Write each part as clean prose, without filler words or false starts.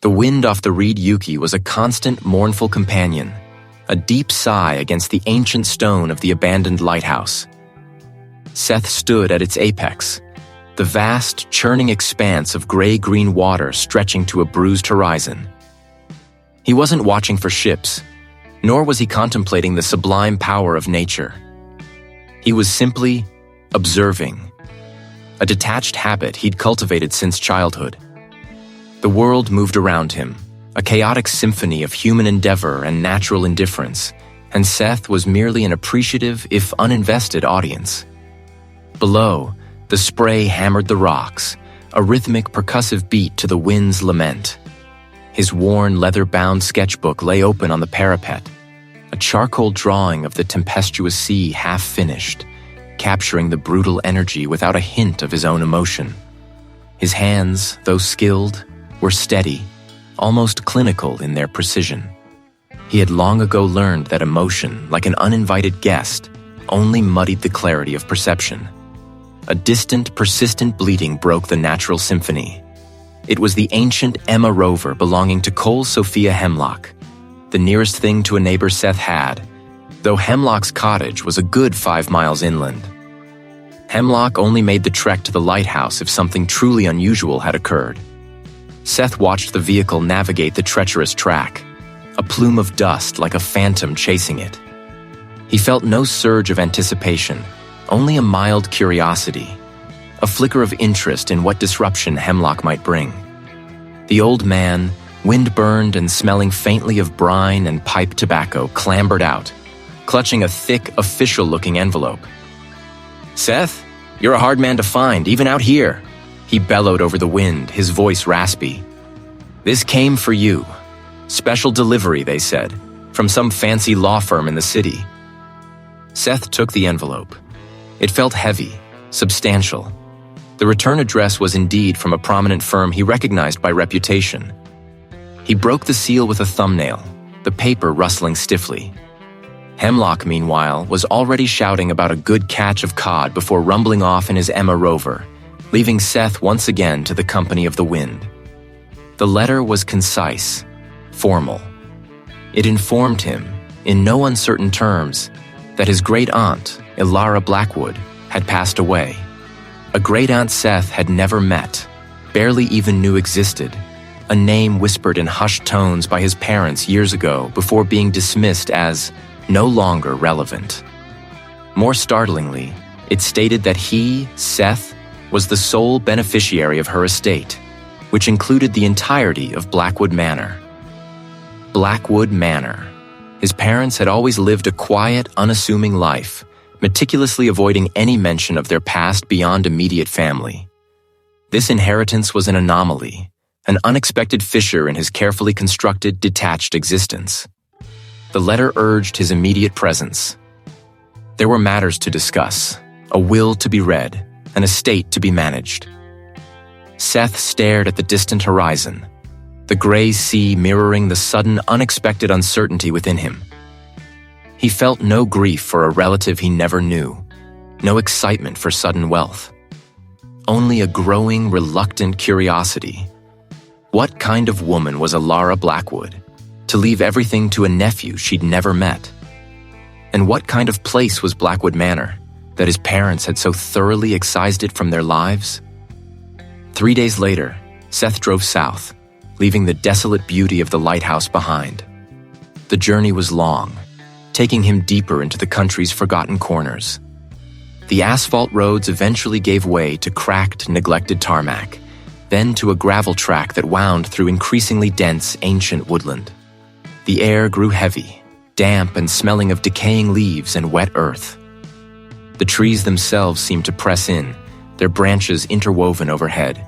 The wind off the reed yuki was a constant, mournful companion, a deep sigh against the ancient stone of the abandoned lighthouse. Seth stood at its apex, the vast, churning expanse of gray-green water stretching to a bruised horizon. He wasn't watching for ships, nor was he contemplating the sublime power of nature. He was simply observing, a detached habit he'd cultivated since childhood. The world moved around him, a chaotic symphony of human endeavor and natural indifference, and Seth was merely an appreciative, if uninvested, audience. Below, the spray hammered the rocks, a rhythmic, percussive beat to the wind's lament. His worn, leather-bound sketchbook lay open on the parapet, a charcoal drawing of the tempestuous sea half-finished, capturing the brutal energy without a hint of his own emotion. His hands, though skilled, were steady, almost clinical in their precision. He had long ago learned that emotion, like an uninvited guest, only muddied the clarity of perception. A distant, persistent bleating broke the natural symphony. It was the ancient Emma rover belonging to Cole Sophia Hemlock, the nearest thing to a neighbor Seth had, though Hemlock's cottage was a good 5 miles inland. Hemlock only made the trek to the lighthouse if something truly unusual had occurred. Seth watched the vehicle navigate the treacherous track, a plume of dust like a phantom chasing it. He felt no surge of anticipation, only a mild curiosity, a flicker of interest in what disruption Hemlock might bring. The old man, wind-burned and smelling faintly of brine and pipe tobacco, clambered out, clutching a thick, official-looking envelope. "Seth, you're a hard man to find, even out here," he bellowed over the wind, his voice raspy. "This came for you. Special delivery," they said, from some fancy law firm in the city. Seth took the envelope. It felt heavy, substantial. The return address was indeed from a prominent firm he recognized by reputation. He broke the seal with a thumbnail, the paper rustling stiffly. Hemlock, meanwhile, was already shouting about a good catch of cod before rumbling off in his Emma rover, leaving Seth once again to the company of the wind. The letter was concise, formal. It informed him, in no uncertain terms, that his great-aunt, Ilara Blackwood, had passed away. A great-aunt Seth had never met, barely even knew existed, a name whispered in hushed tones by his parents years ago before being dismissed as no longer relevant. More startlingly, it stated that he, Seth, was the sole beneficiary of her estate, which included the entirety of Blackwood Manor. Blackwood Manor. His parents had always lived a quiet, unassuming life, meticulously avoiding any mention of their past beyond immediate family. This inheritance was an anomaly, an unexpected fissure in his carefully constructed, detached existence. The letter urged his immediate presence. There were matters to discuss, a will to be read, an estate to be managed. Seth stared at the distant horizon, the gray sea mirroring the sudden, unexpected uncertainty within him. He felt no grief for a relative he never knew, no excitement for sudden wealth. Only a growing, reluctant curiosity. What kind of woman was Ilara Blackwood, to leave everything to a nephew she'd never met? And what kind of place was Blackwood Manor, that his parents had so thoroughly excised it from their lives? 3 days later, Seth drove south, leaving the desolate beauty of the lighthouse behind. The journey was long, taking him deeper into the country's forgotten corners. The asphalt roads eventually gave way to cracked, neglected tarmac, then to a gravel track that wound through increasingly dense, ancient woodland. The air grew heavy, damp and smelling of decaying leaves and wet earth. The trees themselves seemed to press in, their branches interwoven overhead,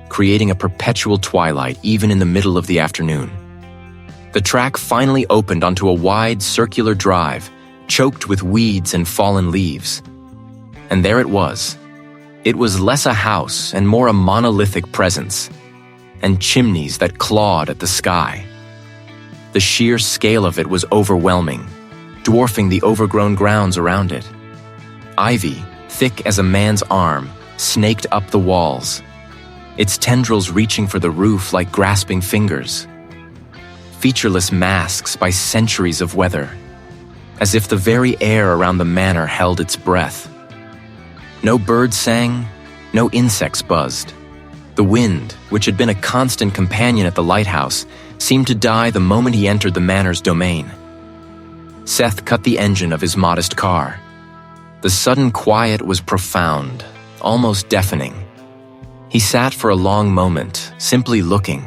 creating a perpetual twilight even in the middle of the afternoon. The track finally opened onto a wide, circular drive, choked with weeds and fallen leaves. And there it was. It was less a house and more a monolithic presence, and chimneys that clawed at the sky. The sheer scale of it was overwhelming, dwarfing the overgrown grounds around it. Ivy, thick as a man's arm, snaked up the walls. its tendrils reaching for the roof like grasping fingers. Featureless masks by centuries of weather, as if the very air around the manor held its breath. No birds sang, no insects buzzed. The wind, which had been a constant companion at the lighthouse, seemed to die the moment he entered the manor's domain. Seth cut the engine of his modest car. The sudden quiet was profound, almost deafening. He sat for a long moment, simply looking.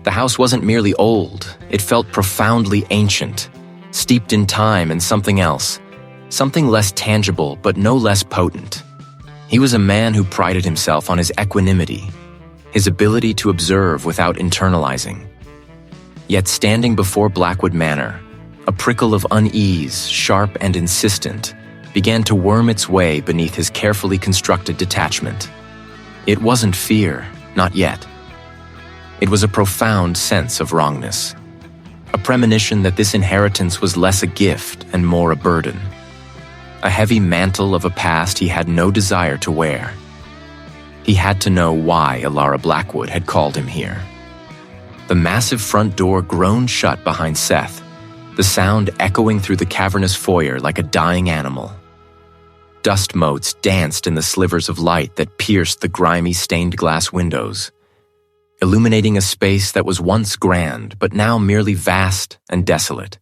The house wasn't merely old, it felt profoundly ancient, steeped in time and something else, something less tangible but no less potent. He was a man who prided himself on his equanimity, his ability to observe without internalizing. Yet standing before Blackwood Manor, a prickle of unease, sharp and insistent, began to worm its way beneath his carefully constructed detachment. It wasn't fear, not yet. It was a profound sense of wrongness, a premonition that this inheritance was less a gift and more a burden, a heavy mantle of a past he had no desire to wear. He had to know why Elara Blackwood had called him here. The massive front door groaned shut behind Seth, the sound echoing through the cavernous foyer like a dying animal. Dust motes danced in the slivers of light that pierced the grimy stained glass windows, illuminating a space that was once grand but now merely vast and desolate.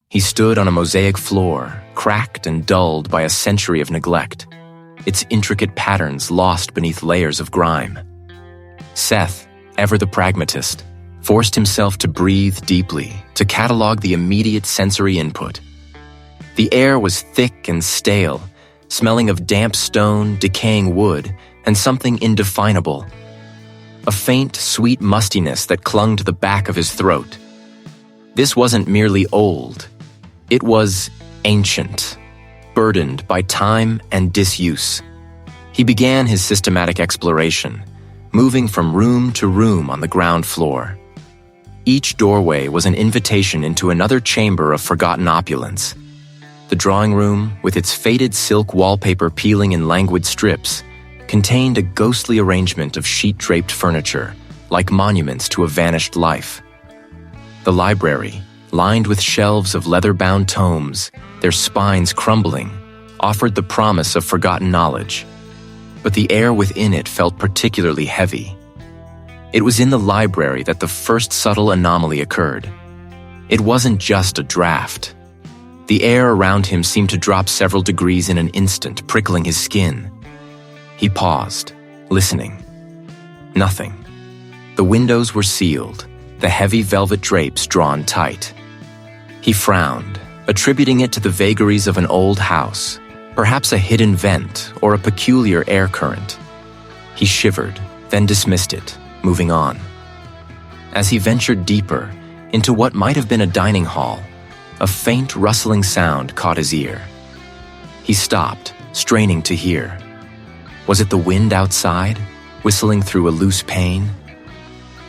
He stood on a mosaic floor, cracked and dulled by a century of neglect, its intricate patterns lost beneath layers of grime. Seth, ever the pragmatist, forced himself to breathe deeply, to catalog the immediate sensory input. The air was thick and stale, smelling of damp stone, decaying wood, and something indefinable. A faint, sweet mustiness that clung to the back of his throat. This wasn't merely old. It was ancient, burdened by time and disuse. He began his systematic exploration, moving from room to room on the ground floor. Each doorway was an invitation into another chamber of forgotten opulence. The drawing room, with its faded silk wallpaper peeling in languid strips, contained a ghostly arrangement of sheet-draped furniture, like monuments to a vanished life. The library, lined with shelves of leather-bound tomes, their spines crumbling, offered the promise of forgotten knowledge. But the air within it felt particularly heavy. It was in the library that the first subtle anomaly occurred. It wasn't just a draft. The air around him seemed to drop several degrees in an instant, prickling his skin. He paused, listening. Nothing. The windows were sealed, the heavy velvet drapes drawn tight. He frowned, attributing it to the vagaries of an old house, perhaps a hidden vent or a peculiar air current. He shivered, then dismissed it, moving on. As he ventured deeper into what might have been a dining hall, a faint rustling sound caught his ear. He stopped, straining to hear. Was it the wind outside, whistling through a loose pane?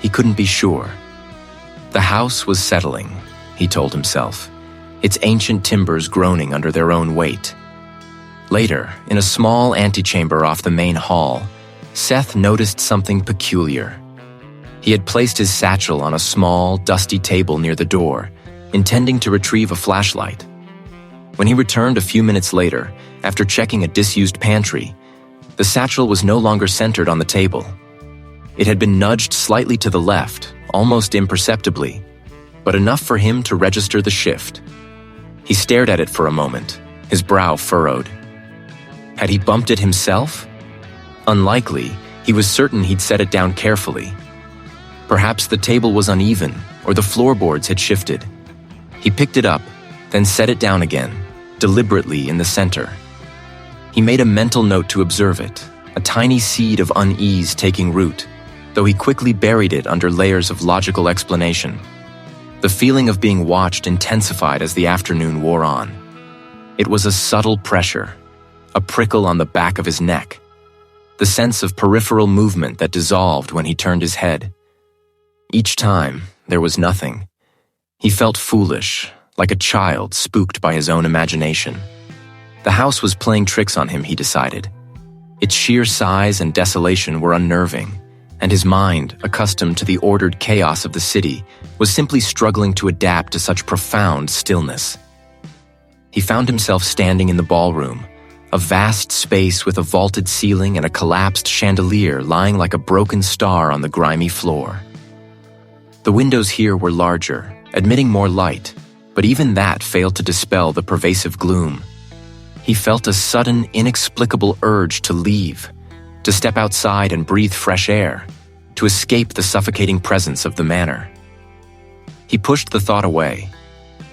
He couldn't be sure. The house was settling, he told himself, its ancient timbers groaning under their own weight. Later, in a small antechamber off the main hall, Seth noticed something peculiar. He had placed his satchel on a small, dusty table near the door, intending to retrieve a flashlight. When he returned a few minutes later, after checking a disused pantry, the satchel was no longer centered on the table. It had been nudged slightly to the left, almost imperceptibly, but enough for him to register the shift. He stared at it for a moment, his brow furrowed. Had he bumped it himself? Unlikely. He was certain he'd set it down carefully. Perhaps the table was uneven, or the floorboards had shifted. He picked it up, then set it down again, deliberately in the center. He made a mental note to observe it, a tiny seed of unease taking root, though he quickly buried it under layers of logical explanation. The feeling of being watched intensified as the afternoon wore on. It was a subtle pressure, a prickle on the back of his neck, the sense of peripheral movement that dissolved when he turned his head. Each time, there was nothing. He felt foolish, like a child spooked by his own imagination. The house was playing tricks on him, he decided. Its sheer size and desolation were unnerving, and his mind, accustomed to the ordered chaos of the city, was simply struggling to adapt to such profound stillness. He found himself standing in the ballroom, a vast space with a vaulted ceiling and a collapsed chandelier lying like a broken star on the grimy floor. The windows here were larger, admitting more light, but even that failed to dispel the pervasive gloom. He felt a sudden, inexplicable urge to leave, to step outside and breathe fresh air, to escape the suffocating presence of the manor. He pushed the thought away.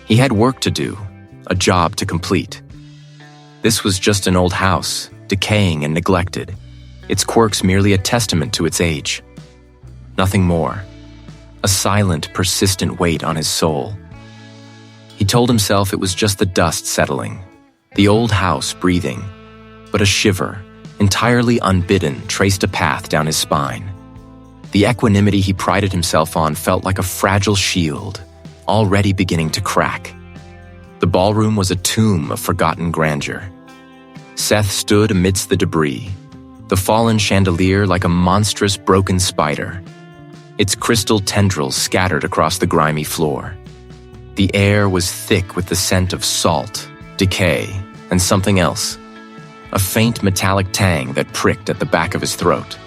He had work to do, a job to complete. This was just an old house, decaying and neglected, its quirks merely a testament to its age. Nothing more. A silent, persistent weight on his soul. He told himself it was just the dust settling, the old house breathing, but a shiver, entirely unbidden, traced a path down his spine. The equanimity he prided himself on felt like a fragile shield, already beginning to crack. The ballroom was a tomb of forgotten grandeur. Seth stood amidst the debris, the fallen chandelier like a monstrous broken spider, its crystal tendrils scattered across the grimy floor. The air was thick with the scent of salt, decay, and something else, a faint metallic tang that pricked at the back of his throat.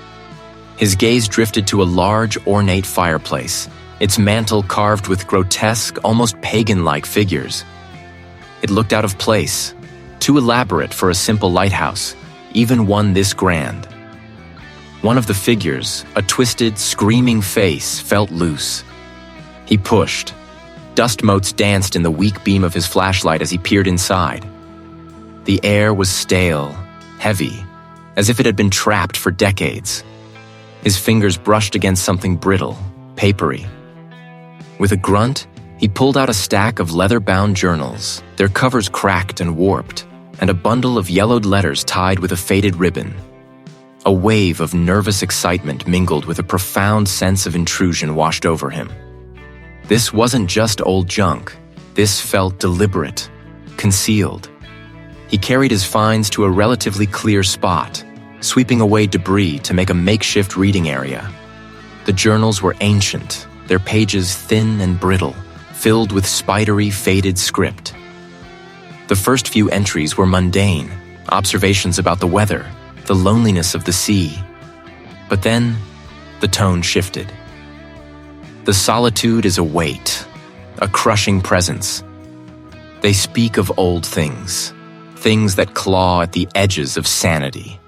His gaze drifted to a large, ornate fireplace, its mantel carved with grotesque, almost pagan-like figures. It looked out of place, too elaborate for a simple lighthouse, even one this grand. One of the figures, a twisted, screaming face, felt loose. He pushed. Dust motes danced in the weak beam of his flashlight as he peered inside. The air was stale, heavy, as if it had been trapped for decades. His fingers brushed against something brittle, papery. With a grunt, he pulled out a stack of leather-bound journals, their covers cracked and warped, and a bundle of yellowed letters tied with a faded ribbon. A wave of nervous excitement mingled with a profound sense of intrusion washed over him. This wasn't just old junk. This felt deliberate, concealed. He carried his finds to a relatively clear spot, sweeping away debris to make a makeshift reading area. The journals were ancient, their pages thin and brittle, filled with spidery, faded script. The first few entries were mundane, observations about the weather, the loneliness of the sea. But then, the tone shifted. The solitude is a weight, a crushing presence. They speak of old things, things that claw at the edges of sanity.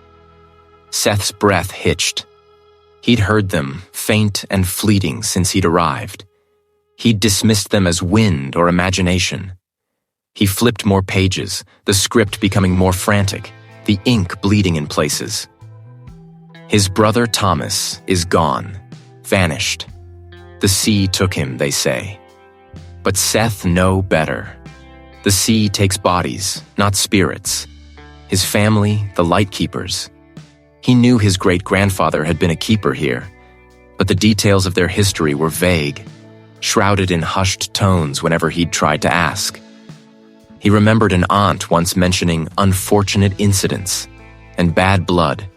Seth's breath hitched. He'd heard them, faint and fleeting, since he'd arrived. He'd dismissed them as wind or imagination. He flipped more pages, the script becoming more frantic, the ink bleeding in places. His brother Thomas is gone, vanished. The sea took him, they say. But Seth knew better. The sea takes bodies, not spirits. His family, the Lightkeepers. He knew his great-grandfather had been a keeper here, but the details of their history were vague, shrouded in hushed tones whenever he'd tried to ask. He remembered an aunt once mentioning unfortunate incidents and bad blood.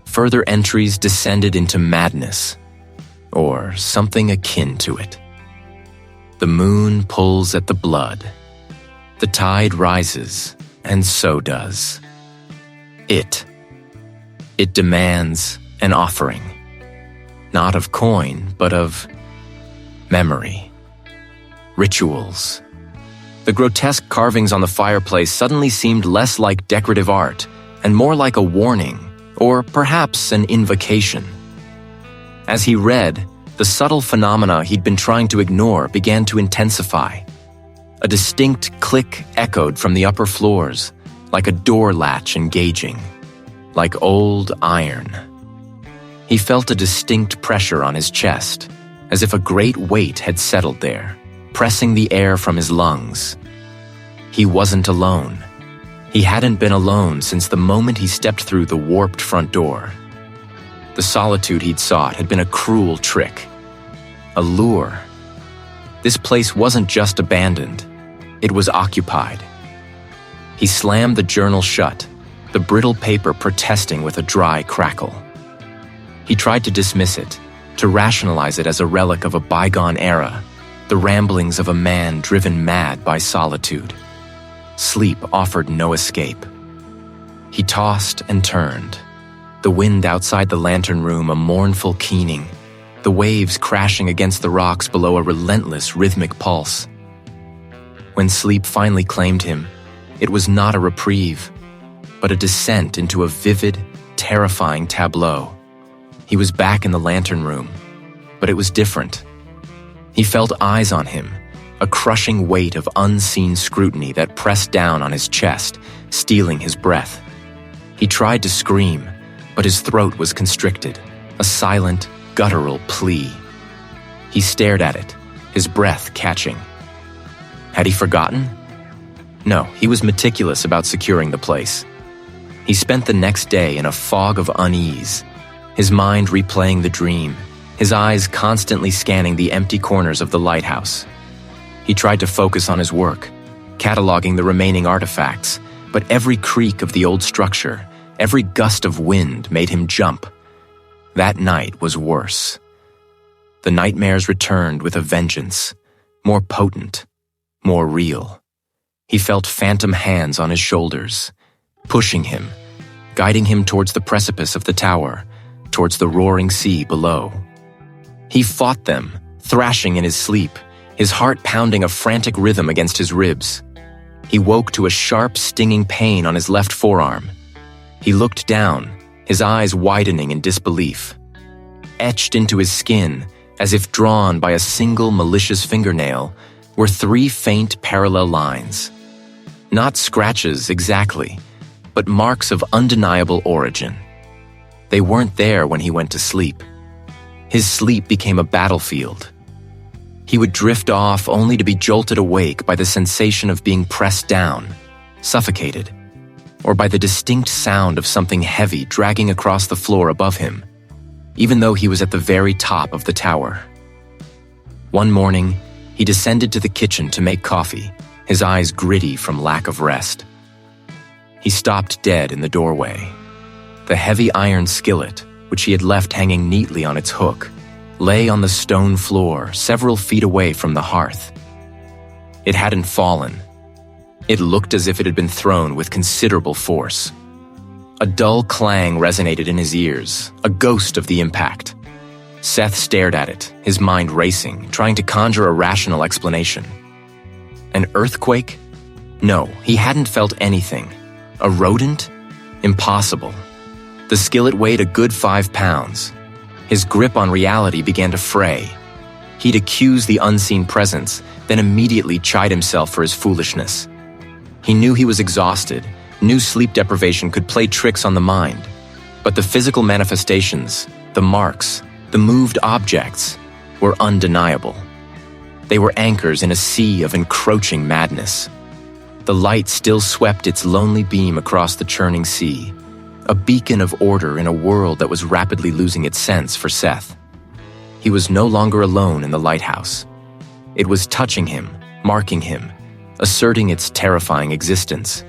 Further entries descended into madness, or something akin to it. The moon pulls at the blood. The tide rises, and so does it. It demands an offering, not of coin, but of memory, rituals. The grotesque carvings on the fireplace suddenly seemed less like decorative art and more like a warning, or perhaps an invocation. As he read, the subtle phenomena he'd been trying to ignore began to intensify. A distinct click echoed from the upper floors, like a door latch engaging, like old iron. He felt a distinct pressure on his chest, as if a great weight had settled there, pressing the air from his lungs. He wasn't alone. He hadn't been alone since the moment he stepped through the warped front door. The solitude he'd sought had been a cruel trick, a lure. This place wasn't just abandoned, it was occupied. He slammed the journal shut, the brittle paper protesting with a dry crackle. He tried to dismiss it, to rationalize it as a relic of a bygone era, the ramblings of a man driven mad by solitude. Sleep offered no escape. He tossed and turned, the wind outside the lantern room a mournful keening, the waves crashing against the rocks below a relentless rhythmic pulse. When sleep finally claimed him, it was not a reprieve, but a descent into a vivid, terrifying tableau. He was back in the lantern room, but it was different. He felt eyes on him, a crushing weight of unseen scrutiny that pressed down on his chest, stealing his breath. He tried to scream, but his throat was constricted, a silent, guttural plea. He stared at it, his breath catching. Had he forgotten? No, he was meticulous about securing the place. He spent the next day in a fog of unease, his mind replaying the dream, his eyes constantly scanning the empty corners of the lighthouse. He tried to focus on his work, cataloging the remaining artifacts, but every creak of the old structure, every gust of wind made him jump. That night was worse. The nightmares returned with a vengeance, more potent, more real. He felt phantom hands on his shoulders, pushing him, guiding him towards the precipice of the tower, towards the roaring sea below. He fought them, thrashing in his sleep, his heart pounding a frantic rhythm against his ribs. He woke to a sharp, stinging pain on his left forearm. He looked down, his eyes widening in disbelief. Etched into his skin, as if drawn by a single malicious fingernail, were 3 faint parallel lines. Not scratches exactly, but marks of undeniable origin. They weren't there when he went to sleep. His sleep became a battlefield. He would drift off only to be jolted awake by the sensation of being pressed down, suffocated, or by the distinct sound of something heavy dragging across the floor above him, even though he was at the very top of the tower. One morning, he descended to the kitchen to make coffee, his eyes gritty from lack of rest. He stopped dead in the doorway. The heavy iron skillet, which he had left hanging neatly on its hook, lay on the stone floor several feet away from the hearth. It hadn't fallen. It looked as if it had been thrown with considerable force. A dull clang resonated in his ears, a ghost of the impact. Seth stared at it, his mind racing, trying to conjure a rational explanation. An earthquake? No, he hadn't felt anything. A rodent? Impossible. The skillet weighed a good 5 pounds. His grip on reality began to fray. He'd accuse the unseen presence, then immediately chide himself for his foolishness. He knew he was exhausted, knew sleep deprivation could play tricks on the mind. But the physical manifestations, the marks, the moved objects, were undeniable. They were anchors in a sea of encroaching madness. The light still swept its lonely beam across the churning sea, a beacon of order in a world that was rapidly losing its sense for Seth. He was no longer alone in the lighthouse. It was touching him, marking him, asserting its terrifying existence.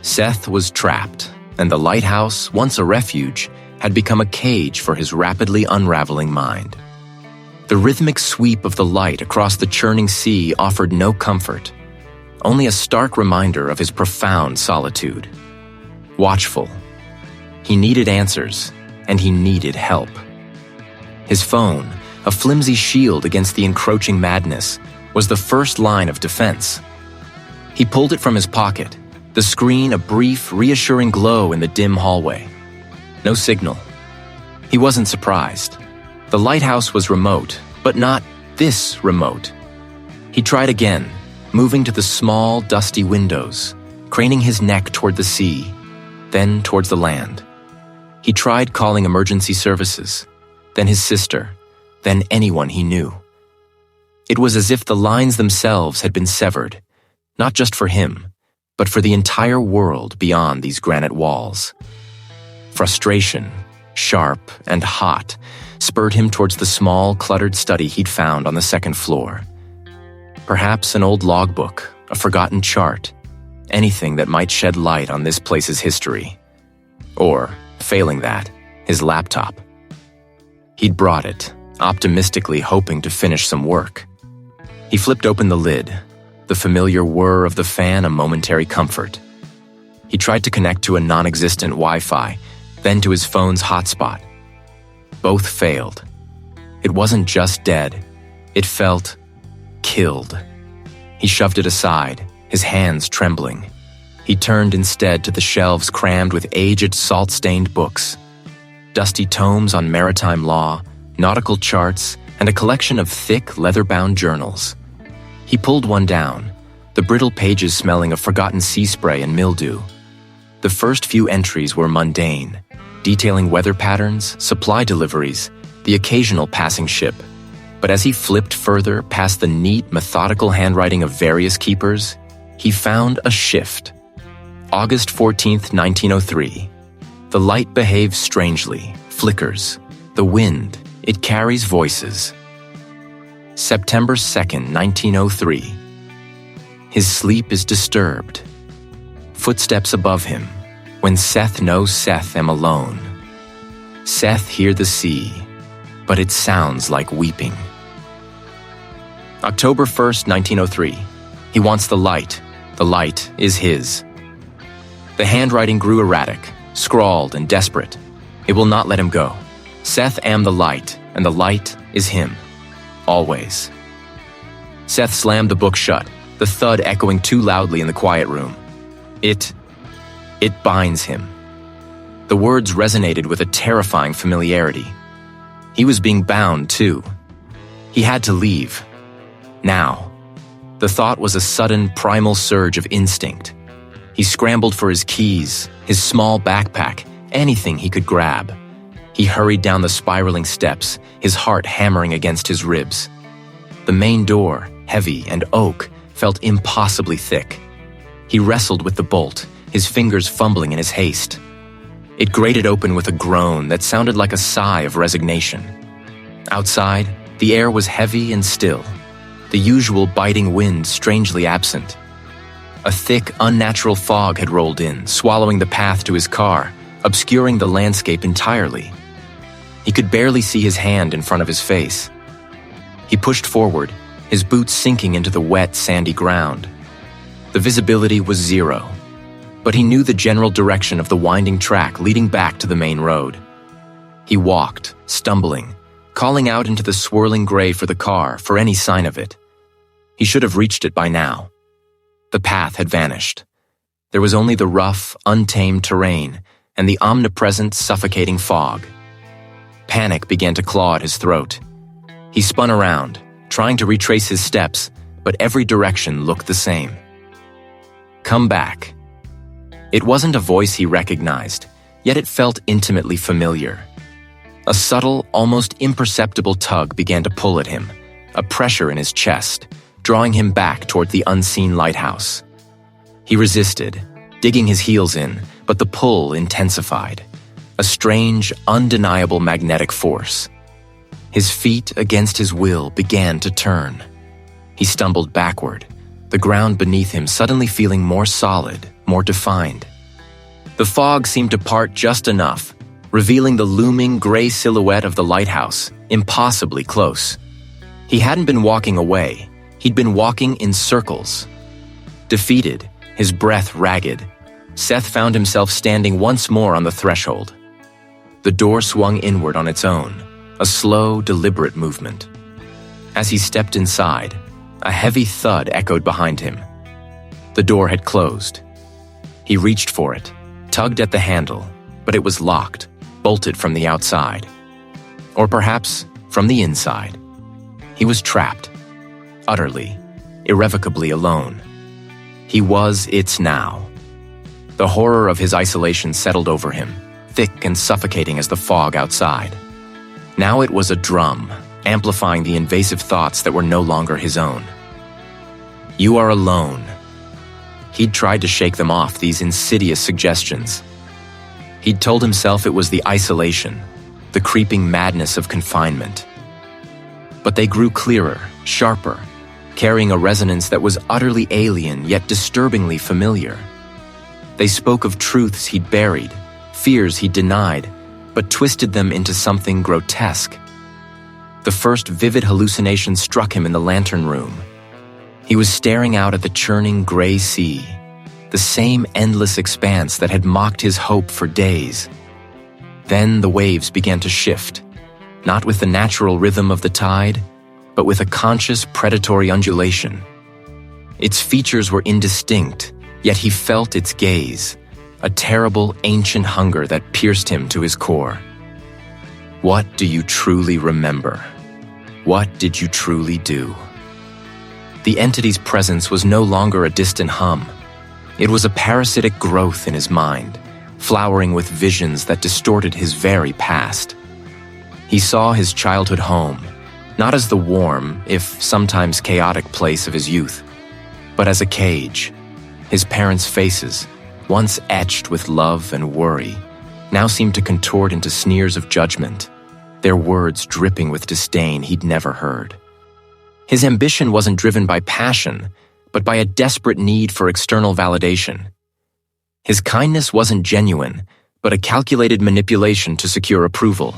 Seth was trapped, and the lighthouse, once a refuge, had become a cage for his rapidly unraveling mind. The rhythmic sweep of the light across the churning sea offered no comfort, only a stark reminder of his profound solitude. Watchful. He needed answers, and he needed help. His phone, a flimsy shield against the encroaching madness, was the first line of defense. He pulled it from his pocket, the screen a brief, reassuring glow in the dim hallway. No signal. He wasn't surprised. The lighthouse was remote, but not this remote. He tried again, moving to the small, dusty windows, craning his neck toward the sea, then towards the land. He tried calling emergency services, then his sister, then anyone he knew. It was as if the lines themselves had been severed, not just for him, but for the entire world beyond these granite walls. Frustration, sharp and hot, spurred him towards the small, cluttered study he'd found on the second floor. Perhaps an old logbook, a forgotten chart, anything that might shed light on this place's history. Or, failing that, his laptop. He'd brought it, optimistically hoping to finish some work. He flipped open the lid, the familiar whir of the fan a momentary comfort. He tried to connect to a non-existent Wi-Fi, then to his phone's hotspot. Both failed. It wasn't just dead. It felt killed. He shoved it aside, his hands trembling. He turned instead to the shelves crammed with aged, salt-stained books. Dusty tomes on maritime law, nautical charts, and a collection of thick, leather-bound journals. He pulled one down, the brittle pages smelling of forgotten sea spray and mildew. The first few entries were mundane, detailing weather patterns, supply deliveries, the occasional passing ship. But as he flipped further past the neat, methodical handwriting of various keepers, he found a shift. August 14th, 1903. The light behaves strangely, flickers. The wind, it carries voices. September 2nd, 1903. His sleep is disturbed. Footsteps above him. When Seth knows Seth am alone. Seth hear the sea, but it sounds like weeping. October 1st, 1903. He wants the light. The light is his. The handwriting grew erratic, scrawled and desperate. It will not let him go. Seth am the light, and the light is him. Always. Seth slammed the book shut, the thud echoing too loudly in the quiet room. It binds him. The words resonated with a terrifying familiarity. He was being bound, too. He had to leave. Now. The thought was a sudden, primal surge of instinct. He scrambled for his keys, his small backpack, anything he could grab. He hurried down the spiraling steps, his heart hammering against his ribs. The main door, heavy and oak, felt impossibly thick. He wrestled with the bolt, his fingers fumbling in his haste. It grated open with a groan that sounded like a sigh of resignation. Outside, the air was heavy and still, the usual biting wind strangely absent. A thick, unnatural fog had rolled in, swallowing the path to his car, obscuring the landscape entirely. He could barely see his hand in front of his face. He pushed forward, his boots sinking into the wet, sandy ground. The visibility was zero, but he knew the general direction of the winding track leading back to the main road. He walked, stumbling, calling out into the swirling gray for the car for any sign of it. He should have reached it by now. The path had vanished. There was only the rough, untamed terrain and the omnipresent, suffocating fog. Panic began to claw at his throat. He spun around, trying to retrace his steps, but every direction looked the same. Come back. It wasn't a voice he recognized, yet it felt intimately familiar. A subtle, almost imperceptible tug began to pull at him, a pressure in his chest, drawing him back toward the unseen lighthouse. He resisted, digging his heels in, but the pull intensified. A strange, undeniable magnetic force. His feet, against his will, began to turn. He stumbled backward, the ground beneath him suddenly feeling more solid, more defined. The fog seemed to part just enough, revealing the looming gray silhouette of the lighthouse, impossibly close. He hadn't been walking away. He'd been walking in circles. Defeated, his breath ragged, Seth found himself standing once more on the threshold. The door swung inward on its own, a slow, deliberate movement. As he stepped inside, a heavy thud echoed behind him. The door had closed. He reached for it, tugged at the handle, but it was locked, bolted from the outside. Or perhaps from the inside. He was trapped, utterly, irrevocably alone. He was its now. The horror of his isolation settled over him, thick and suffocating as the fog outside. Now it was a drum, amplifying the invasive thoughts that were no longer his own. You are alone. He'd tried to shake them off, these insidious suggestions. He'd told himself it was the isolation, the creeping madness of confinement. But they grew clearer, sharper, carrying a resonance that was utterly alien yet disturbingly familiar. They spoke of truths he'd buried, fears he'd denied, but twisted them into something grotesque. The first vivid hallucination struck him in the lantern room. He was staring out at the churning gray sea, the same endless expanse that had mocked his hope for days. Then the waves began to shift, not with the natural rhythm of the tide, but with a conscious predatory undulation. Its features were indistinct, yet he felt its gaze, a terrible ancient hunger that pierced him to his core. What do you truly remember? What did you truly do? The entity's presence was no longer a distant hum. It was a parasitic growth in his mind, flowering with visions that distorted his very past. He saw his childhood home, not as the warm, if sometimes chaotic place of his youth, but as a cage. His parents' faces, once etched with love and worry, now seemed to contort into sneers of judgment, their words dripping with disdain he'd never heard. His ambition wasn't driven by passion, but by a desperate need for external validation. His kindness wasn't genuine, but a calculated manipulation to secure approval.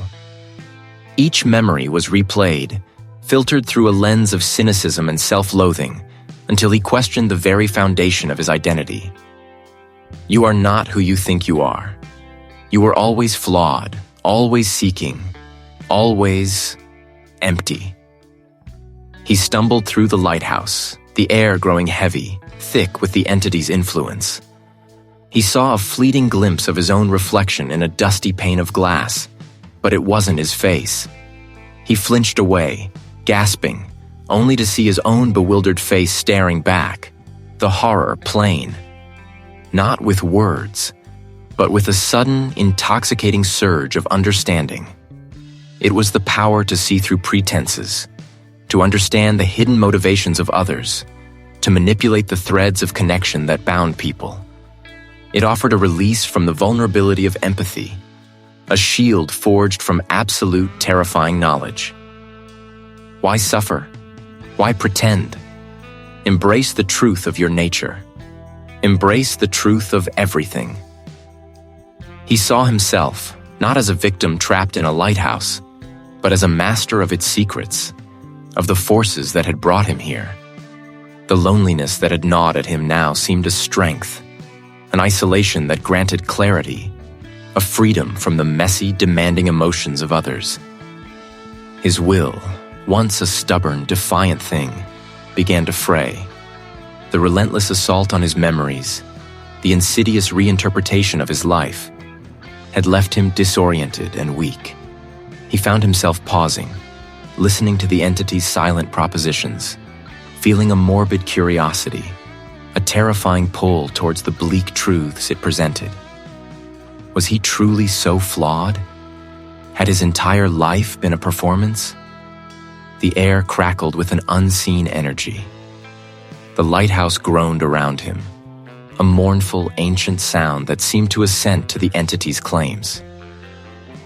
Each memory was replayed, filtered through a lens of cynicism and self-loathing, until he questioned the very foundation of his identity. You are not who you think you are. You were always flawed, always seeking, always empty. He stumbled through the lighthouse, the air growing heavy, thick with the entity's influence. He saw a fleeting glimpse of his own reflection in a dusty pane of glass, but it wasn't his face. He flinched away, gasping, only to see his own bewildered face staring back, the horror plain. Not with words, but with a sudden, intoxicating surge of understanding. It was the power to see through pretenses, to understand the hidden motivations of others, to manipulate the threads of connection that bound people. It offered a release from the vulnerability of empathy, a shield forged from absolute terrifying knowledge. Why suffer? Why pretend? Embrace the truth of your nature. Embrace the truth of everything. He saw himself, not as a victim trapped in a lighthouse, but as a master of its secrets, of the forces that had brought him here. The loneliness that had gnawed at him now seemed a strength, an isolation that granted clarity, a freedom from the messy, demanding emotions of others. His will, once a stubborn, defiant thing, began to fray. The relentless assault on his memories, the insidious reinterpretation of his life, had left him disoriented and weak. He found himself pausing, listening to the entity's silent propositions, feeling a morbid curiosity, a terrifying pull towards the bleak truths it presented. Was he truly so flawed? Had his entire life been a performance? The air crackled with an unseen energy. The lighthouse groaned around him, a mournful, ancient sound that seemed to assent to the entity's claims.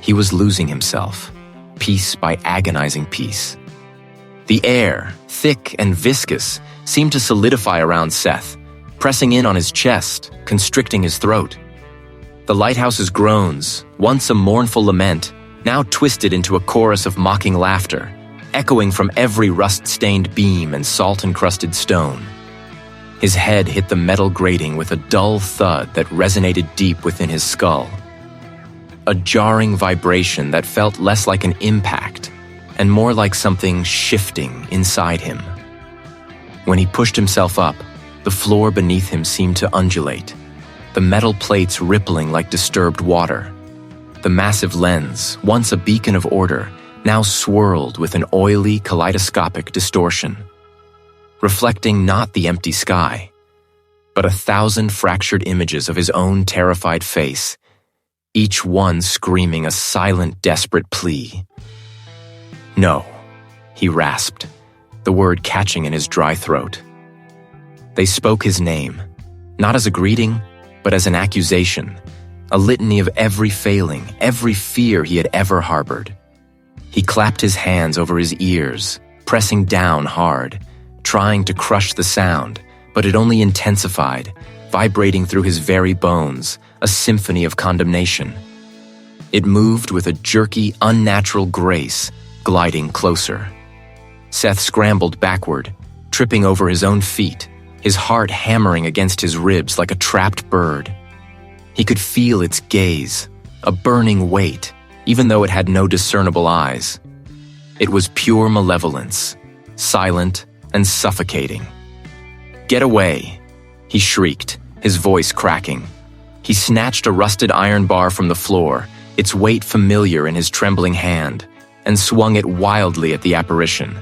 He was losing himself, piece by agonizing piece. The air, thick and viscous, seemed to solidify around Seth, pressing in on his chest, constricting his throat. The lighthouse's groans, once a mournful lament, now twisted into a chorus of mocking laughter, echoing from every rust-stained beam and salt-encrusted stone. His head hit the metal grating with a dull thud that resonated deep within his skull. A jarring vibration that felt less like an impact and more like something shifting inside him. When he pushed himself up, the floor beneath him seemed to undulate, the metal plates rippling like disturbed water. The massive lens, once a beacon of order, now swirled with an oily, kaleidoscopic distortion, reflecting not the empty sky, but 1,000 fractured images of his own terrified face, each one screaming a silent, desperate plea. No, he rasped, the word catching in his dry throat. They spoke his name, not as a greeting, but as an accusation, a litany of every failing, every fear he had ever harbored. He clapped his hands over his ears, pressing down hard, trying to crush the sound, but it only intensified, vibrating through his very bones, a symphony of condemnation. It moved with a jerky, unnatural grace, gliding closer. Seth scrambled backward, tripping over his own feet, his heart hammering against his ribs like a trapped bird. He could feel its gaze, a burning weight, even though it had no discernible eyes. It was pure malevolence, silent and suffocating. "Get away!" he shrieked, his voice cracking. He snatched a rusted iron bar from the floor, its weight familiar in his trembling hand, and swung it wildly at the apparition.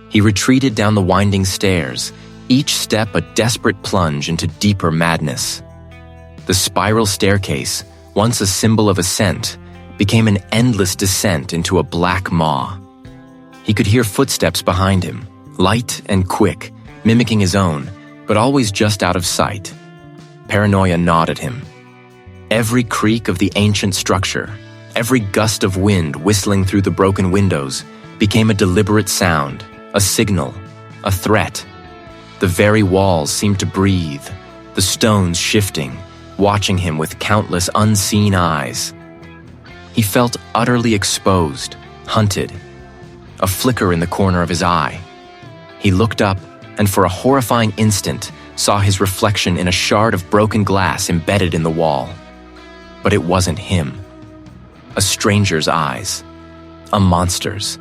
He retreated down the winding stairs, each step a desperate plunge into deeper madness. The spiral staircase, once a symbol of ascent, became an endless descent into a black maw. He could hear footsteps behind him, light and quick, mimicking his own, but always just out of sight. Paranoia gnawed at him. Every creak of the ancient structure, every gust of wind whistling through the broken windows, became a deliberate sound, a signal, a threat. The very walls seemed to breathe, the stones shifting, watching him with countless unseen eyes. He felt utterly exposed, hunted. A flicker in the corner of his eye. He looked up and for a horrifying instant saw his reflection in a shard of broken glass embedded in the wall. But it wasn't him. A stranger's eyes. A monster's.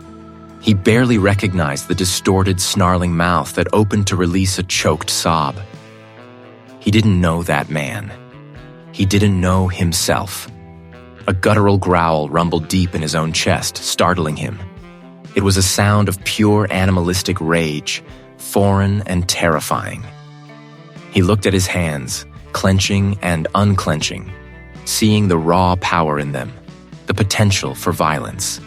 He barely recognized the distorted, snarling mouth that opened to release a choked sob. He didn't know that man. He didn't know himself. A guttural growl rumbled deep in his own chest, startling him. It was a sound of pure animalistic rage, foreign and terrifying. He looked at his hands, clenching and unclenching, seeing the raw power in them, the potential for violence.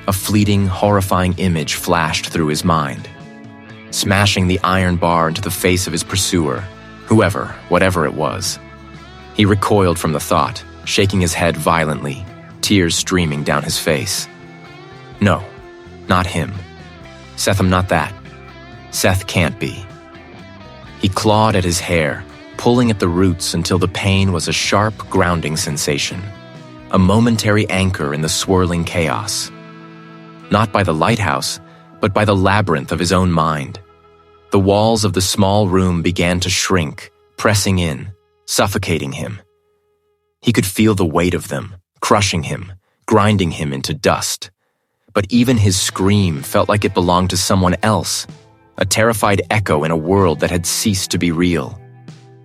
A fleeting, horrifying image flashed through his mind, smashing the iron bar into the face of his pursuer, whoever, whatever it was. He recoiled from the thought, shaking his head violently, tears streaming down his face. No, not him. Seth, I'm not that. Seth can't be. He clawed at his hair, pulling at the roots until the pain was a sharp, grounding sensation, a momentary anchor in the swirling chaos. Not by the lighthouse, but by the labyrinth of his own mind. The walls of the small room began to shrink, pressing in, suffocating him. He could feel the weight of them, crushing him, grinding him into dust. But even his scream felt like it belonged to someone else, a terrified echo in a world that had ceased to be real.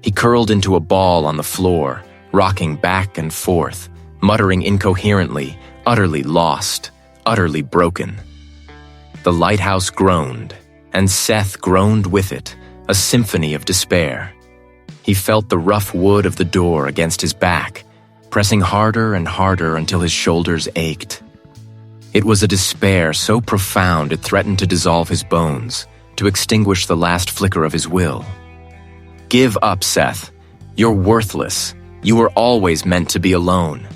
He curled into a ball on the floor, rocking back and forth, muttering incoherently, utterly lost, utterly broken. The lighthouse groaned, and Seth groaned with it, a symphony of despair. He felt the rough wood of the door against his back, pressing harder and harder until his shoulders ached. It was a despair so profound it threatened to dissolve his bones, to extinguish the last flicker of his will. Give up, Seth. You're worthless. You were always meant to be alone.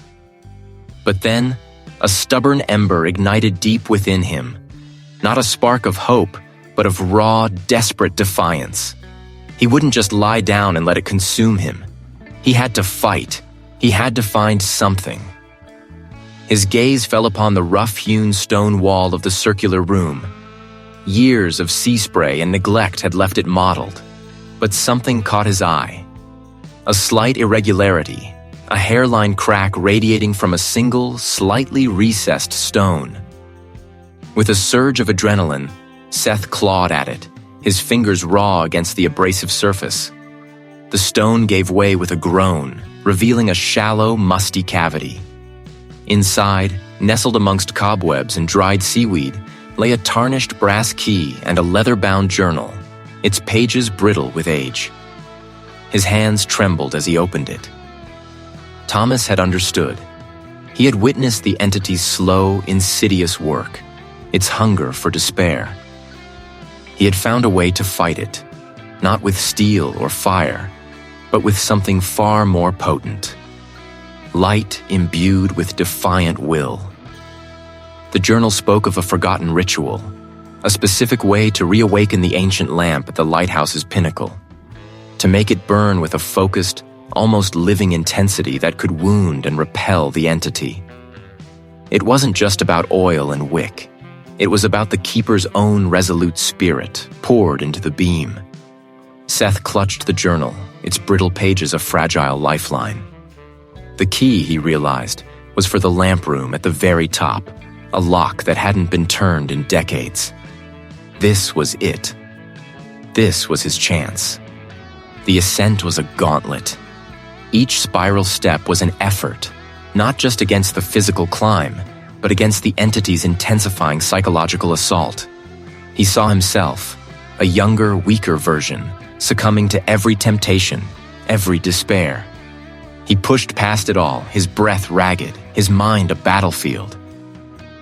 But then, a stubborn ember ignited deep within him, not a spark of hope, but of raw, desperate defiance. He wouldn't just lie down and let it consume him. He had to fight. He had to find something. His gaze fell upon the rough-hewn stone wall of the circular room. Years of sea spray and neglect had left it mottled, but something caught his eye. A slight irregularity, a hairline crack radiating from a single, slightly recessed stone. With a surge of adrenaline, Seth clawed at it, his fingers raw against the abrasive surface. The stone gave way with a groan, revealing a shallow, musty cavity. Inside, nestled amongst cobwebs and dried seaweed, lay a tarnished brass key and a leather-bound journal, its pages brittle with age. His hands trembled as he opened it. Thomas had understood. He had witnessed the entity's slow, insidious work, its hunger for despair. He had found a way to fight it, not with steel or fire, but with something far more potent. Light imbued with defiant will. The journal spoke of a forgotten ritual, a specific way to reawaken the ancient lamp at the lighthouse's pinnacle, to make it burn with a focused, almost living intensity that could wound and repel the entity. It wasn't just about oil and wick. It was about the keeper's own resolute spirit poured into the beam. Seth clutched the journal, its brittle pages a fragile lifeline. The key, he realized, was for the lamp room at the very top, a lock that hadn't been turned in decades. This was it. This was his chance. The ascent was a gauntlet. Each spiral step was an effort, not just against the physical climb, but against the entity's intensifying psychological assault. He saw himself, a younger, weaker version, succumbing to every temptation, every despair. He pushed past it all, his breath ragged, his mind a battlefield.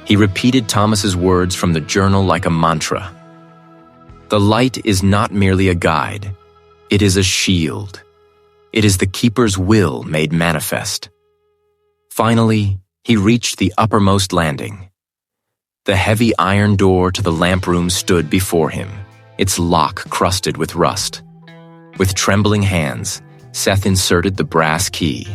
He repeated Thomas's words from the journal like a mantra. The light is not merely a guide. It is a shield. It is the keeper's will made manifest. Finally, he reached the uppermost landing. The heavy iron door to the lamp room stood before him, its lock crusted with rust. With trembling hands, Seth inserted the brass key.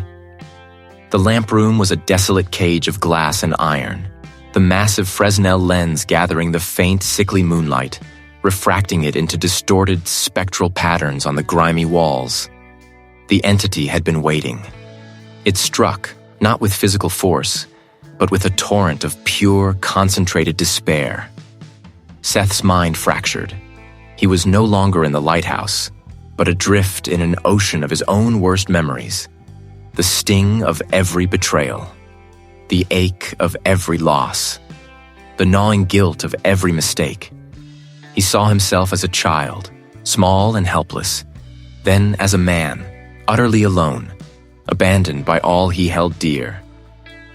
The lamp room was a desolate cage of glass and iron, the massive Fresnel lens gathering the faint, sickly moonlight, refracting it into distorted, spectral patterns on the grimy walls. The entity had been waiting. It struck, not with physical force, but with a torrent of pure, concentrated despair. Seth's mind fractured. He was no longer in the lighthouse, but adrift in an ocean of his own worst memories. The sting of every betrayal. The ache of every loss. The gnawing guilt of every mistake. He saw himself as a child, small and helpless, then as a man, utterly alone, abandoned by all he held dear.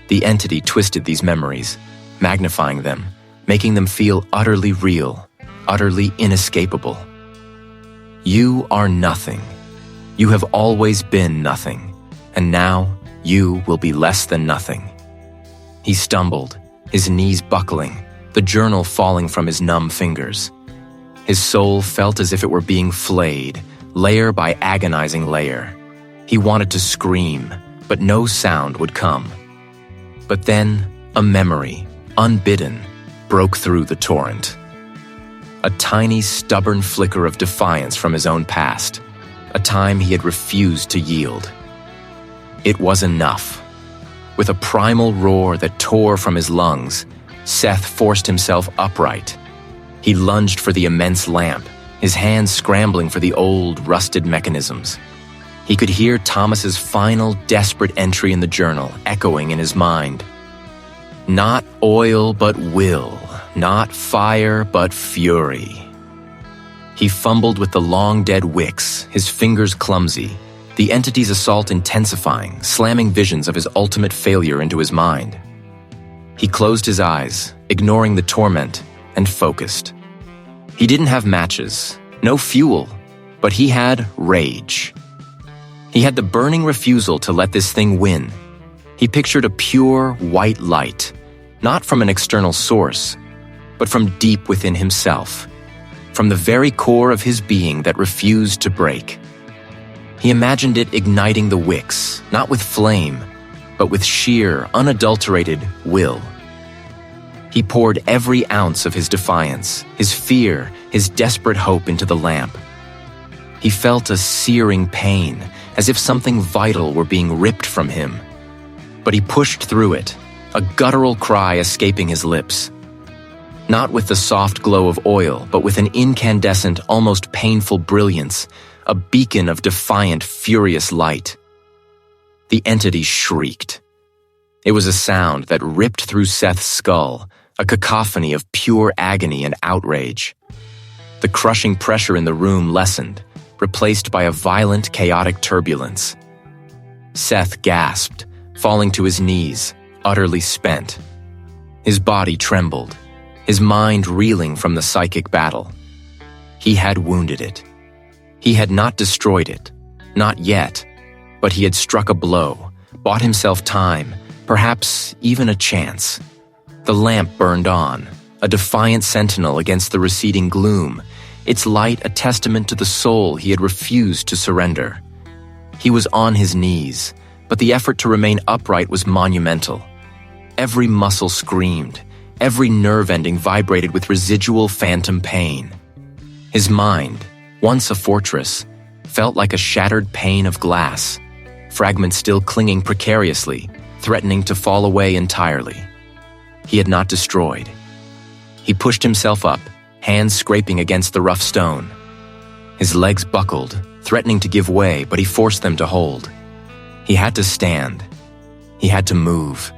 The entity twisted these memories, magnifying them, making them feel utterly real, utterly inescapable. You are nothing. You have always been nothing, and now you will be less than nothing. He stumbled, his knees buckling, the journal falling from his numb fingers. His soul felt as if it were being flayed, layer by agonizing layer. He wanted to scream, but no sound would come. But then, a memory, unbidden, broke through the torrent. A tiny, stubborn flicker of defiance from his own past, a time he had refused to yield. It was enough. With a primal roar that tore from his lungs, Seth forced himself upright. He lunged for the immense lamp, his hands scrambling for the old, rusted mechanisms. He could hear Thomas's final, desperate entry in the journal echoing in his mind. Not oil, but will. Not fire, but fury. He fumbled with the long-dead wicks, his fingers clumsy, the entity's assault intensifying, slamming visions of his ultimate failure into his mind. He closed his eyes, ignoring the torment, and focused. He didn't have matches, no fuel, but he had rage. He had the burning refusal to let this thing win. He pictured a pure, white light, not from an external source, but from deep within himself, from the very core of his being that refused to break. He imagined it igniting the wicks, not with flame, but with sheer, unadulterated will. He poured every ounce of his defiance, his fear, his desperate hope into the lamp. He felt a searing pain, as if something vital were being ripped from him. But he pushed through it, a guttural cry escaping his lips. Not with the soft glow of oil, but with an incandescent, almost painful brilliance, a beacon of defiant, furious light. The entity shrieked. It was a sound that ripped through Seth's skull, a cacophony of pure agony and outrage. The crushing pressure in the room lessened, replaced by a violent, chaotic turbulence. Seth gasped, falling to his knees, utterly spent. His body trembled, his mind reeling from the psychic battle. He had wounded it. He had not destroyed it, not yet, but he had struck a blow, bought himself time, perhaps even a chance. The lamp burned on, a defiant sentinel against the receding gloom, its light a testament to the soul he had refused to surrender. He was on his knees, but the effort to remain upright was monumental. Every muscle screamed. Every nerve ending vibrated with residual phantom pain. His mind, once a fortress, felt like a shattered pane of glass, fragments still clinging precariously, threatening to fall away entirely. He had not destroyed. He pushed himself up, hands scraping against the rough stone. His legs buckled, threatening to give way, but he forced them to hold. He had to stand. He had to move.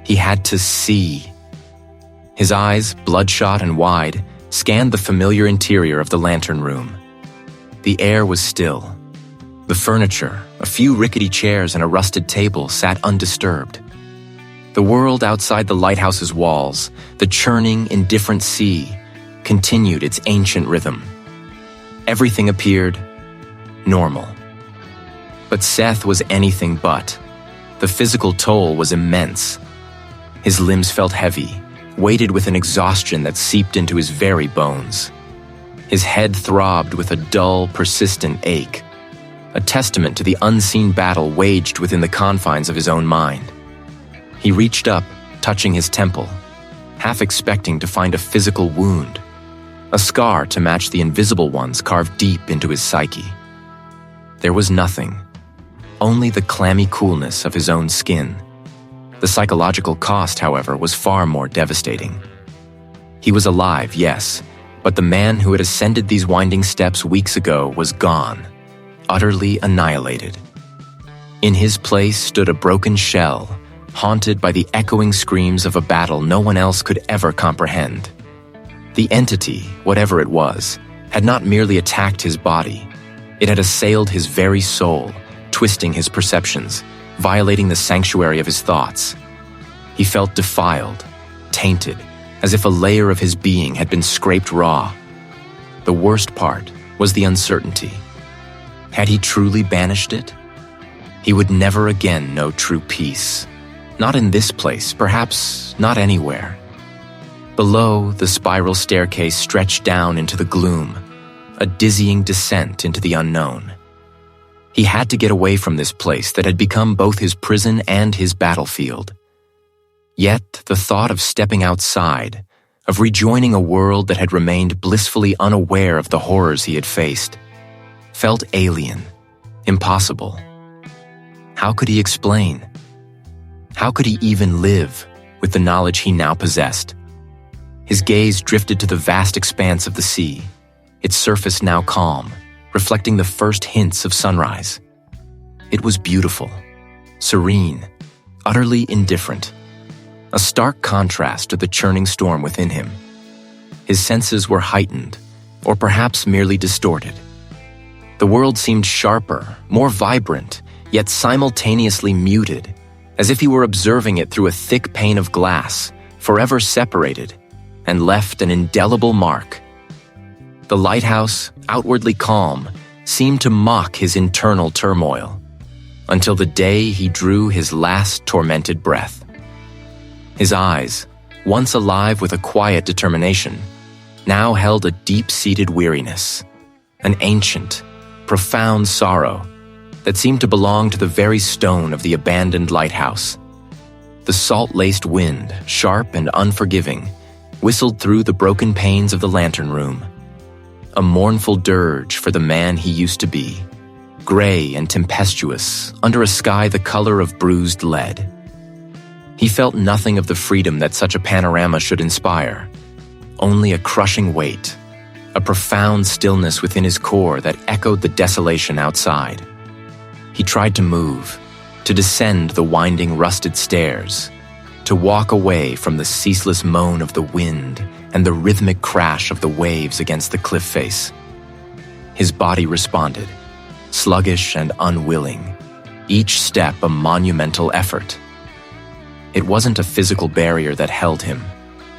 He had to see. His eyes, bloodshot and wide, scanned the familiar interior of the lantern room. The air was still. The furniture, a few rickety chairs and a rusted table, sat undisturbed. The world outside the lighthouse's walls, the churning, indifferent sea, continued its ancient rhythm. Everything appeared normal. But Seth was anything but. The physical toll was immense. His limbs felt heavy, weighted with an exhaustion that seeped into his very bones. His head throbbed with a dull, persistent ache, a testament to the unseen battle waged within the confines of his own mind. He reached up, touching his temple, half expecting to find a physical wound, a scar to match the invisible ones carved deep into his psyche. There was nothing, only the clammy coolness of his own skin. The psychological cost, however, was far more devastating. He was alive, yes, but the man who had ascended these winding steps weeks ago was gone, utterly annihilated. In his place stood a broken shell, haunted by the echoing screams of a battle no one else could ever comprehend. The entity, whatever it was, had not merely attacked his body. It had assailed his very soul, twisting his perceptions, violating the sanctuary of his thoughts. He felt defiled, tainted, as if a layer of his being had been scraped raw. The worst part was the uncertainty. Had he truly banished it? He would never again know true peace. Not in this place, perhaps not anywhere. Below, the spiral staircase stretched down into the gloom, a dizzying descent into the unknown. He had to get away from this place that had become both his prison and his battlefield. Yet, the thought of stepping outside, of rejoining a world that had remained blissfully unaware of the horrors he had faced, felt alien, impossible. How could he explain? How could he even live with the knowledge he now possessed? His gaze drifted to the vast expanse of the sea, its surface now calm, reflecting the first hints of sunrise. It was beautiful, serene, utterly indifferent, a stark contrast to the churning storm within him. His senses were heightened, or perhaps merely distorted. The world seemed sharper, more vibrant, yet simultaneously muted, as if he were observing it through a thick pane of glass, forever separated, and left an indelible mark. The lighthouse, outwardly calm, seemed to mock his internal turmoil, until the day he drew his last tormented breath. His eyes, once alive with a quiet determination, now held a deep-seated weariness, an ancient, profound sorrow that seemed to belong to the very stone of the abandoned lighthouse. The salt-laced wind, sharp and unforgiving, whistled through the broken panes of the lantern room, a mournful dirge for the man he used to be, gray and tempestuous under a sky the color of bruised lead. He felt nothing of the freedom that such a panorama should inspire, only a crushing weight, a profound stillness within his core that echoed the desolation outside. He tried to move, to descend the winding rusted stairs, to walk away from the ceaseless moan of the wind and the rhythmic crash of the waves against the cliff face. His body responded, sluggish and unwilling, each step a monumental effort. It wasn't a physical barrier that held him,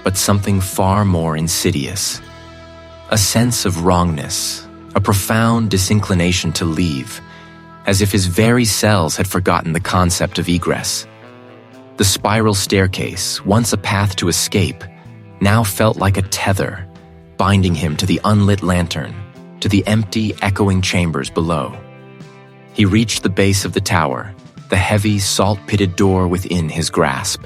but something far more insidious. A sense of wrongness, a profound disinclination to leave, as if his very cells had forgotten the concept of egress. The spiral staircase, once a path to escape, now felt like a tether, binding him to the unlit lantern, to the empty, echoing chambers below. He reached the base of the tower, the heavy, salt-pitted door within his grasp.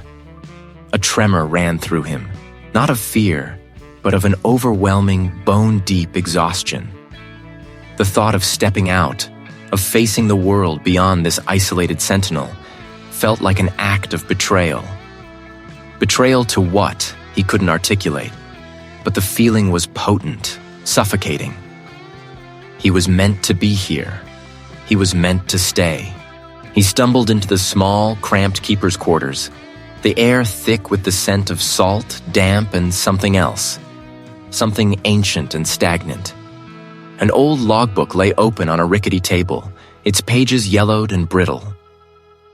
A tremor ran through him, not of fear, but of an overwhelming, bone-deep exhaustion. The thought of stepping out, of facing the world beyond this isolated sentinel, felt like an act of betrayal. Betrayal to what, he couldn't articulate, but the feeling was potent, suffocating. He was meant to be here. He was meant to stay. He stumbled into the small, cramped keeper's quarters, the air thick with the scent of salt, damp, and something else. Something ancient and stagnant. An old logbook lay open on a rickety table, its pages yellowed and brittle.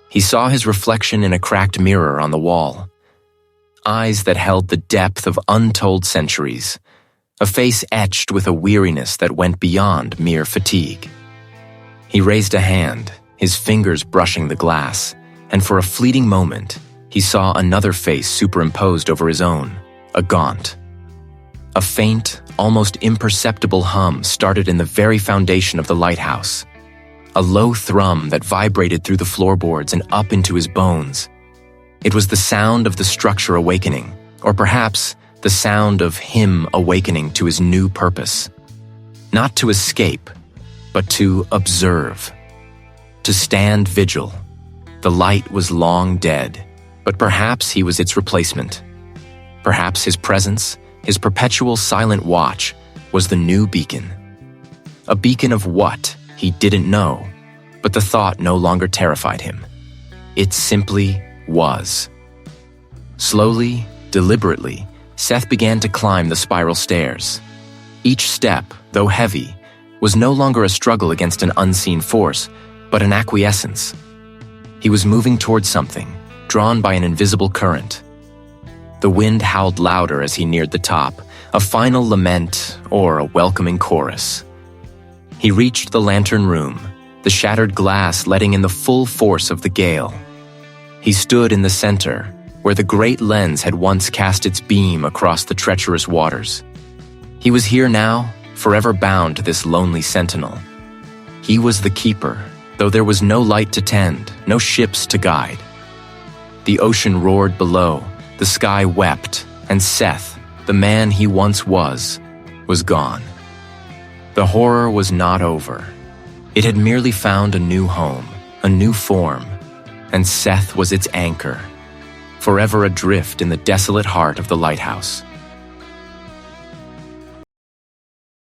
He saw his reflection in a cracked mirror on the wall. Eyes that held the depth of untold centuries. A face etched with a weariness that went beyond mere fatigue. He raised a hand, his fingers brushing the glass, and for a fleeting moment, he saw another face superimposed over his own, a gaunt. A faint, almost imperceptible hum started in the very foundation of the lighthouse. A low thrum that vibrated through the floorboards and up into his bones. It was the sound of the structure awakening, or perhaps the sound of him awakening to his new purpose. Not to escape, but to observe. To stand vigil. The light was long dead, but perhaps he was its replacement. Perhaps his presence, his perpetual silent watch, was the new beacon. A beacon of what, he didn't know, but the thought no longer terrified him. It simply was. Slowly, deliberately, Seth began to climb the spiral stairs. Each step, though heavy, was no longer a struggle against an unseen force, but an acquiescence. He was moving towards something, drawn by an invisible current. The wind howled louder as he neared the top, a final lament or a welcoming chorus. He reached the lantern room, the shattered glass letting in the full force of the gale. He stood in the center, where the great lens had once cast its beam across the treacherous waters. He was here now, forever bound to this lonely sentinel. He was the keeper, though there was no light to tend, no ships to guide. The ocean roared below, the sky wept, and Seth, the man he once was gone. The horror was not over. It had merely found a new home, a new form, and Seth was its anchor, forever adrift in the desolate heart of the lighthouse.